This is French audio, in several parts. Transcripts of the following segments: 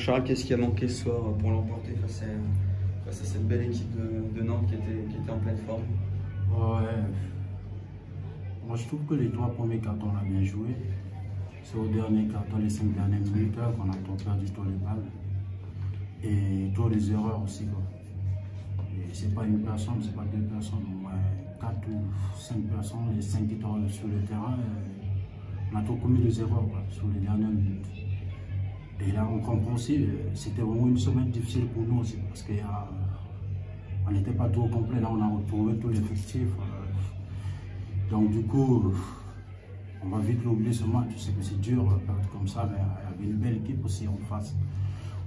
Charles, qu'est-ce qui a manqué ce soir pour l'emporter face à cette belle équipe de Nantes qui était en pleine forme? Ouais. Moi, je trouve que les 3 premiers cartons, on a bien joué. C'est au dernier carton, les 5 dernières minutes, qu'on a perdu tous les balles. Et tous les erreurs aussi, quoi. Et c'est pas une personne, c'est pas 2 personnes, au moins 4 ou 5 personnes, les 5 qui sont sur le terrain. On a trop commis des erreurs, quoi, sur les dernières minutes. Et là, on comprend aussi, c'était vraiment une semaine difficile pour nous aussi, parce qu'on n'était pas tout au complet. Là, on a retrouvé tout l'effectif. Donc, du coup, on va vite l'oublier ce match. Je sais que c'est dur, perdre comme ça, mais il y avait une belle équipe aussi en face.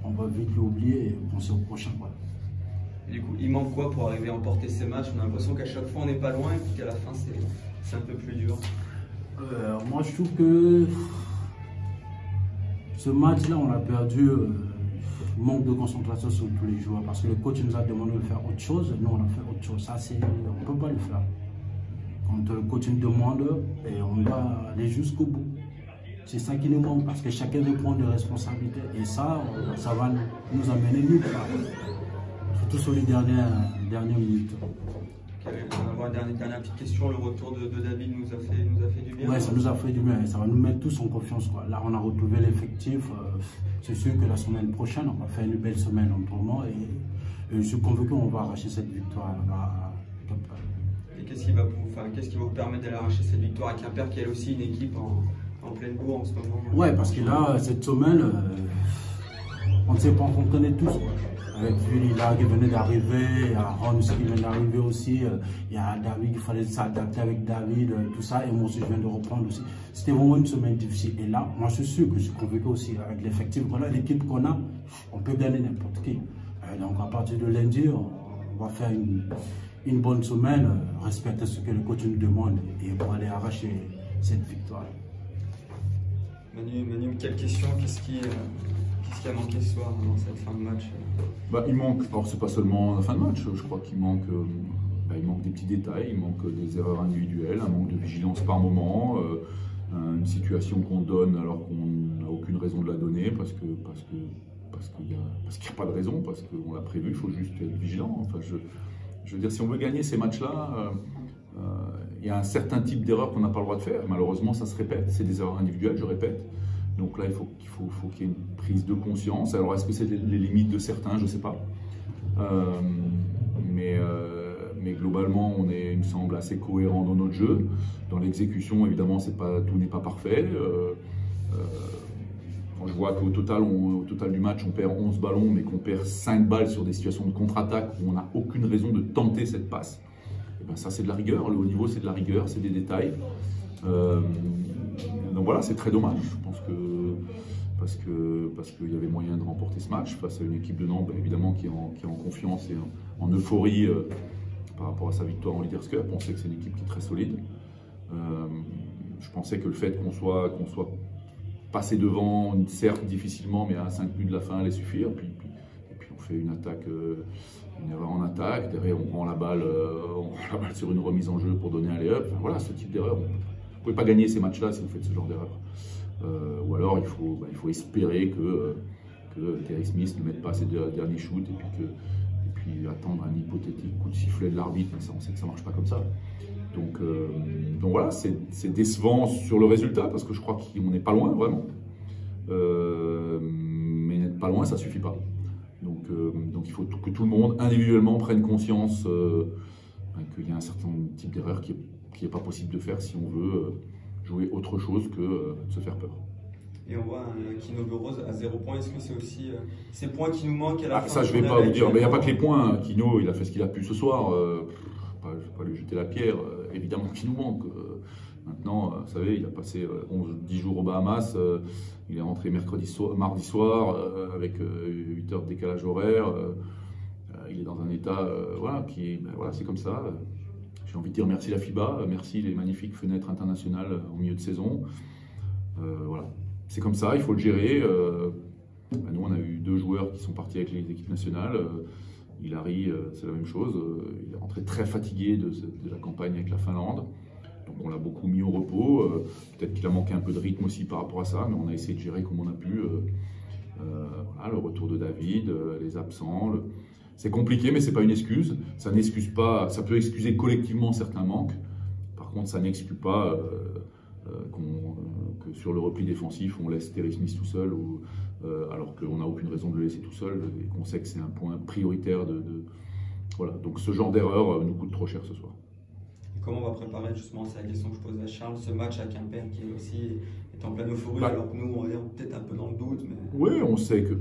On va vite l'oublier et penser au prochain, quoi. Et du coup, il manque quoi pour arriver à emporter ces matchs? On a l'impression qu'à chaque fois, on n'est pas loin et qu'à la fin, c'est un peu plus dur. Moi, je trouve que ce match-là, on a perdu. Manque de concentration sur tous les joueurs parce que le coach nous a demandé de faire autre chose. Nous, on a fait autre chose. Ça, on ne peut pas le faire. Quand le coach nous demande, et on doit aller jusqu'au bout. C'est ça qui nous manque parce que chacun veut prendre des responsabilités. Et ça va nous amener nulle part. Surtout sur les dernières minutes. On va avoir une dernière petite question. Le retour de David nous a fait du bien. Oui, ça nous a fait du bien. Ça va nous mettre tous en confiance, quoi. Là, on a retrouvé l'effectif. C'est sûr que la semaine prochaine, on va faire une belle semaine en tournoi. Et je suis convaincu qu'on va arracher cette victoire à Quimper. Et qu'est-ce qui va vous permettre d'aller arracher cette victoire à Quimper, qui est aussi une équipe en pleine bourre en ce moment? Ouais, parce que là, cette semaine, on ne sait pas, on connaît tous, quoi. Avec Villa qui venait d'arriver, il y a Hans qui vient d'arriver aussi, il y a David, il fallait s'adapter avec David, tout ça, et moi aussi je viens de reprendre aussi. C'était vraiment une semaine difficile. Et là, moi je suis sûr que je suis convaincu aussi, avec l'effectif qu'on a, l'équipe qu'on a, on peut gagner n'importe qui. Donc à partir de lundi, on va faire une bonne semaine, respecter ce que le coach nous demande et pour aller arracher cette victoire. Manu, quelle question? Qu'est-ce qui a manqué ce soir dans cette fin de match? Il manque, alors c'est pas seulement la fin de match, je crois qu'il manque, il manque des petits détails, il manque des erreurs individuelles, un manque de vigilance par moment, une situation qu'on donne alors qu'on n'a aucune raison de la donner parce qu'il n'y a pas de raison, parce qu'on l'a prévu, il faut juste être vigilant. Enfin, je veux dire, si on veut gagner ces matchs-là, il y a un certain type d'erreurs qu'on n'a pas le droit de faire. Malheureusement, ça se répète, c'est des erreurs individuelles, je répète. Donc là, il faut qu'il y ait une prise de conscience. Alors, est-ce que c'est les limites de certains? Je ne sais pas. Mais globalement, il me semble, assez cohérent dans notre jeu. Dans l'exécution, évidemment, tout n'est pas parfait. Quand je vois qu'au total du match, on perd 11 ballons, mais qu'on perd 5 balles sur des situations de contre-attaque où on n'a aucune raison de tenter cette passe, et ben ça, c'est de la rigueur. Le haut niveau, c'est de la rigueur, c'est des détails. Donc voilà, c'est très dommage. Je pense parce qu'il y avait moyen de remporter ce match face à une équipe de Nantes, évidemment, qui est en confiance et en euphorie par rapport à sa victoire en Leaders Cup. On sait que c'est une équipe qui est très solide. Je pensais que le fait qu'on soit passé devant, certes difficilement, mais à 5 minutes de la fin, allait suffire. Et puis on fait une erreur en attaque. Derrière, on rend la balle sur une remise en jeu pour donner un lay-up. Enfin, voilà, ce type d'erreur. Vous ne pouvez pas gagner ces matchs-là si vous faites ce genre d'erreur. Ou alors, il faut espérer que Terry Smith ne mette pas ses derniers shoots et puis attendre un hypothétique coup de sifflet de l'arbitre. Mais ça, on sait que ça ne marche pas comme ça. Donc voilà, c'est décevant sur le résultat parce que je crois qu'on n'est pas loin vraiment. Mais n'être pas loin, ça ne suffit pas. Donc il faut que tout le monde individuellement prenne conscience qu'il y a un certain type d'erreur qui n'est pas possible de faire si on veut jouer autre chose que de se faire peur. Et on voit un Kino Rose à 0 points. Est-ce que c'est aussi ces points qui nous manquent à la fin? Ça, je ne vais pas vous dire. Mais il n'y a pas que les points. Kino, il a fait ce qu'il a pu ce soir. Je ne vais pas lui jeter la pierre. Évidemment qu'il nous manque. Maintenant, vous savez, il a passé 10 jours aux Bahamas. Il est rentré mardi soir avec 8 heures de décalage horaire. Il est dans un état voilà, c'est comme ça. J'ai envie de dire merci la FIBA, merci les magnifiques fenêtres internationales en milieu de saison. Voilà, c'est comme ça, il faut le gérer. Nous, on a eu 2 joueurs qui sont partis avec les équipes nationales. Hilary, c'est la même chose. Il est rentré très fatigué de la campagne avec la Finlande. Donc on l'a beaucoup mis au repos. Peut-être qu'il a manqué un peu de rythme aussi par rapport à ça, mais on a essayé de gérer comme on a pu. Voilà, le retour de David, les absents. C'est compliqué, mais ce n'est pas une excuse. Ça n'excuse pas, ça peut excuser collectivement certains manques. Par contre, ça n'excuse pas que sur le repli défensif, on laisse Terry Smith tout seul, alors qu'on n'a aucune raison de le laisser tout seul et qu'on sait que c'est un point prioritaire Voilà. Donc ce genre d'erreur nous coûte trop cher ce soir. Et comment on va préparer, justement, c'est la question que je pose à Charles, ce match à Quimper qui est aussi est en pleine euphorie, alors que nous, on est peut-être un peu dans le doute. Mais... Oui, on sait que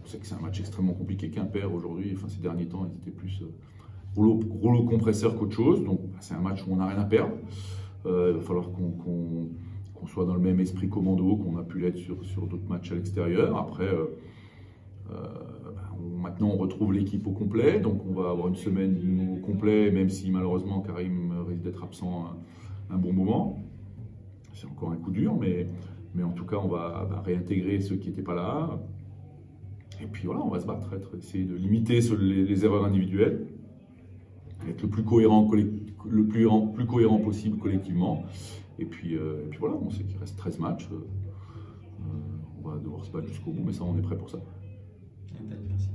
c'est un match extrêmement compliqué. Quimper aujourd'hui, enfin ces derniers temps, ils étaient plus rouleau compresseur qu'autre chose. Donc c'est un match où on n'a rien à perdre. Il va falloir qu'on soit dans le même esprit commando qu'on a pu l'être sur d'autres matchs à l'extérieur. Après, maintenant on retrouve l'équipe au complet, donc on va avoir une semaine au complet, même si malheureusement Karim risque d'être absent un bon moment. C'est encore un coup dur, mais en tout cas on va réintégrer ceux qui n'étaient pas là. Et puis voilà, on va se battre, essayer de limiter les erreurs individuelles, être le plus cohérent possible collectivement. Et puis voilà, on sait qu'il reste 13 matchs. On va devoir se battre jusqu'au bout, mais ça, on est prêt pour ça. Merci.